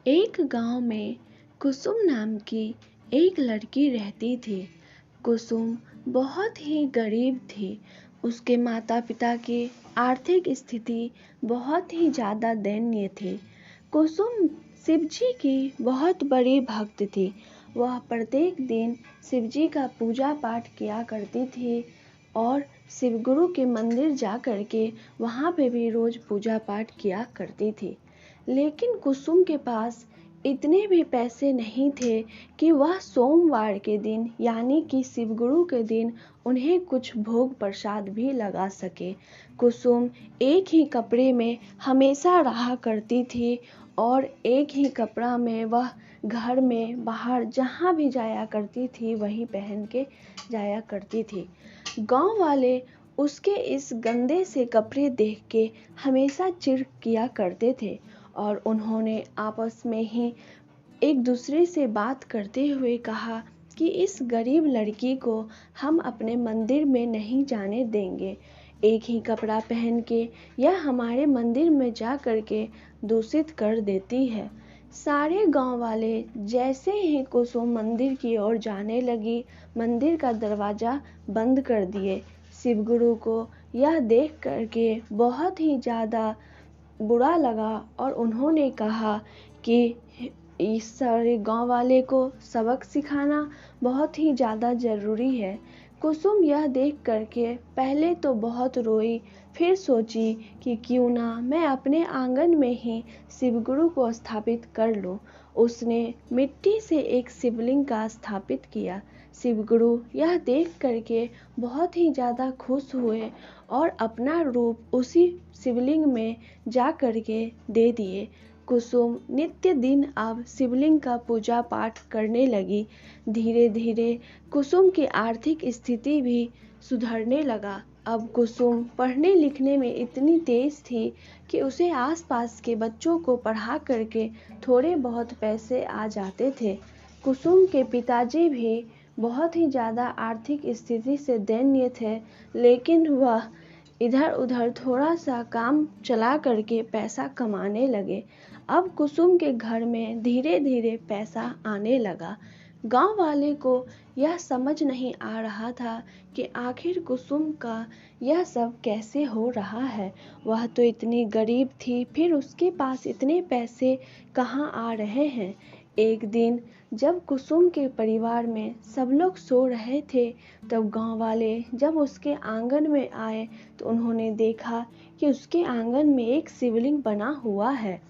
एक गांव में कुसुम नाम की एक लड़की रहती थी। कुसुम बहुत ही गरीब थी। उसके माता पिता की आर्थिक स्थिति बहुत ही ज़्यादा दयनीय थी। कुसुम शिवजी की बहुत बड़ी भक्त थी। वह प्रत्येक दिन शिवजी का पूजा पाठ किया करती थी और शिवगुरु के मंदिर जा कर के वहाँ पे भी रोज़ पूजा पाठ किया करती थी। लेकिन कुसुम के पास इतने भी पैसे नहीं थे कि वह सोमवार के दिन यानी कि शिवगुरु के दिन उन्हें कुछ भोग प्रसाद भी लगा सके। कुसुम एक ही कपड़े में हमेशा रहा करती थी और एक ही कपड़ा में वह घर में बाहर जहाँ भी जाया करती थी वही पहन के जाया करती थी। गांव वाले उसके इस गंदे से कपड़े देख के हमेशा चिढ़ किया करते थे और उन्होंने आपस में ही एक दूसरे से बात करते हुए कहा कि इस गरीब लड़की को हम अपने मंदिर में नहीं जाने देंगे। एक ही कपड़ा पहन के यह हमारे मंदिर में जा कर के दूषित कर देती है। सारे गांव वाले जैसे ही कुसुम मंदिर की ओर जाने लगी, मंदिर का दरवाज़ा बंद कर दिए। शिवगुरु को यह देख कर के बहुत ही ज़्यादा बुरा लगा और उन्होंने कहा कि इस सारे गांव वाले को सबक सिखाना बहुत ही ज़्यादा ज़रूरी है। कुसुम यह देख करके पहले तो बहुत रोई, फिर सोची कि क्यों ना मैं अपने आंगन में ही शिवगुरु को स्थापित कर लूं। उसने मिट्टी से एक शिवलिंग का स्थापित किया। शिवगुरु यह देख करके बहुत ही ज़्यादा खुश हुए और अपना रूप उसी शिवलिंग में जा करके दे दिए। कुसुम नित्य दिन अब शिवलिंग का पूजा पाठ करने लगी। धीरे धीरे कुसुम की आर्थिक स्थिति भी सुधरने लगा। अब कुसुम पढ़ने लिखने में इतनी तेज थी कि उसे आसपास के बच्चों को पढ़ा करके थोड़े बहुत पैसे आ जाते थे। कुसुम के पिताजी भी बहुत ही ज़्यादा आर्थिक स्थिति से दयनीय थे, लेकिन वह इधर उधर थोड़ा सा काम चला करके पैसा कमाने लगे। अब कुसुम के घर में धीरे धीरे पैसा आने लगा। गांव वाले को यह समझ नहीं आ रहा था कि आखिर कुसुम का यह सब कैसे हो रहा है। वह तो इतनी गरीब थी, फिर उसके पास इतने पैसे कहाँ आ रहे हैं। एक दिन जब कुसुम के परिवार में सब लोग सो रहे थे, तब गांव वाले जब उसके आंगन में आए तो उन्होंने देखा कि उसके आंगन में एक शिवलिंग बना हुआ है।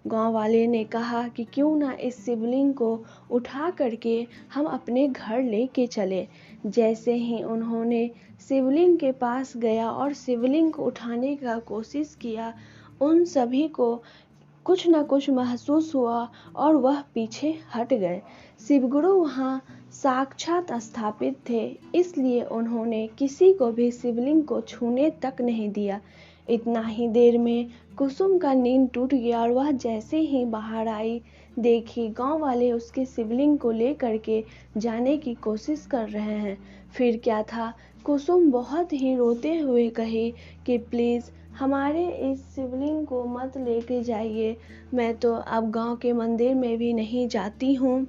गांव वाले ने कहा कि क्यों ना इस शिवलिंग को उठा करके हम अपने घर लेके चले। जैसे ही उन्होंने शिवलिंग के पास गया और शिवलिंग को उठाने का कोशिश किया, उन सभी को कुछ न कुछ महसूस हुआ और वह पीछे हट गए। शिवगुरु वहाँ साक्षात स्थापित थे, इसलिए उन्होंने किसी को भी शिवलिंग को छूने तक नहीं दिया। इतना ही देर में कुसुम का नींद टूट गया और वह जैसे ही बाहर आई, देखी गांव वाले उसके शिवलिंग को ले करके जाने की कोशिश कर रहे हैं। फिर क्या था, कुसुम बहुत ही रोते हुए कही कि प्लीज़ हमारे इस शिवलिंग को मत लेके जाइए, मैं तो अब गांव के मंदिर में भी नहीं जाती हूँ,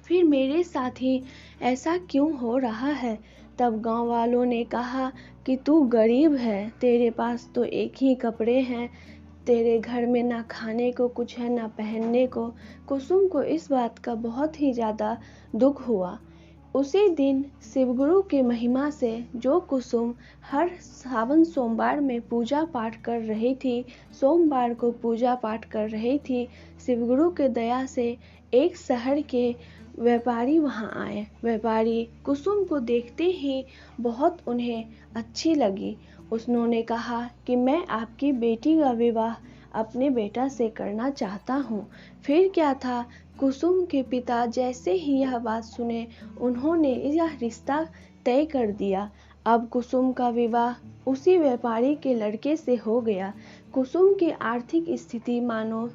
फिर मेरे साथ ही ऐसा क्यों हो रहा है। तब गांव वालों ने कहा कि तू गरीब है, तेरे पास तो एक ही कपड़े हैं, तेरे घर में ना खाने को कुछ है ना पहनने को। कुसुम को इस बात का बहुत ही ज़्यादा दुख हुआ। उसी दिन शिवगुरु की महिमा से जो कुसुम हर सावन सोमवार में पूजा पाठ कर रही थी, सोमवार को पूजा पाठ कर रही थी, शिवगुरु के दया से एक शहर के व्यापारी वहां आए। व्यापारी कुसुम को देखते ही बहुत उन्हें अच्छी लगी। उन्होंने कहा कि मैं आपकी बेटी का विवाह अपने बेटा से करना चाहता हूँ। फिर क्या था, कुसुम के पिता जैसे ही यह बात सुने, उन्होंने यह रिश्ता तय कर दिया। अब कुसुम का विवाह उसी व्यापारी के लड़के से हो गया। कुसुम की आर्थिक स्थिति मानो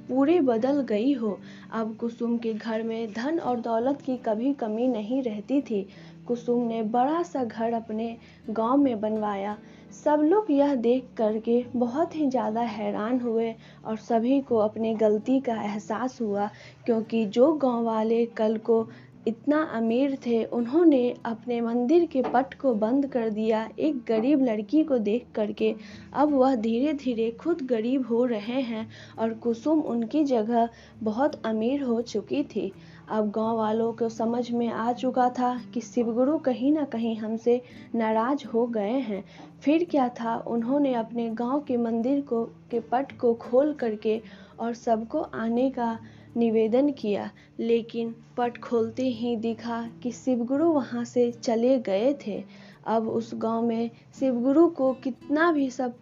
पूरे बदल गई हो। अब कुसुम के घर में धन और दौलत की कभी कमी नहीं रहती थी। कुसुम ने बड़ा सा घर अपने गांव में बनवाया। सब लोग यह देख करके बहुत ही ज़्यादा हैरान हुए और सभी को अपने गलती का एहसास हुआ, क्योंकि जो गांव वाले कल को इतना अमीर थे, उन्होंने अपने मंदिर के पट को बंद कर दिया एक गरीब लड़की को देख करके। अब वह धीरे धीरे खुद गरीब हो रहे हैं और कुसुम उनकी जगह बहुत अमीर हो चुकी थी। अब गांव वालों को समझ में आ चुका था कि शिवगुरु कहीं ना कहीं हमसे नाराज हो गए हैं। फिर क्या था, उन्होंने अपने गांव के मंदिर के पट को खोल करके और सबको आने का निवेदन किया, लेकिन पट खोलते ही दिखा कि शिवगुरु वहां से चले गए थे। अब उस गांव में शिवगुरु को कितना भी सब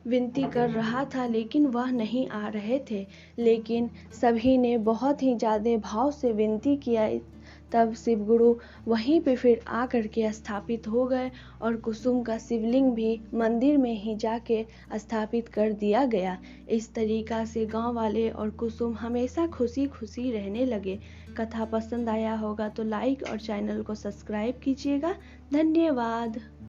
विनती कर रहा था, लेकिन वह नहीं आ रहे थे। लेकिन सभी ने बहुत ही ज़्यादा भाव से विनती किया, तब शिवगुरु वहीं पे फिर आ करके स्थापित हो गए और कुसुम का शिवलिंग भी मंदिर में ही जाके स्थापित कर दिया गया। इस तरीका से गांव वाले और कुसुम हमेशा खुशी खुशी रहने लगे। कथा पसंद आया होगा तो लाइक और चैनल को सब्सक्राइब कीजिएगा। धन्यवाद।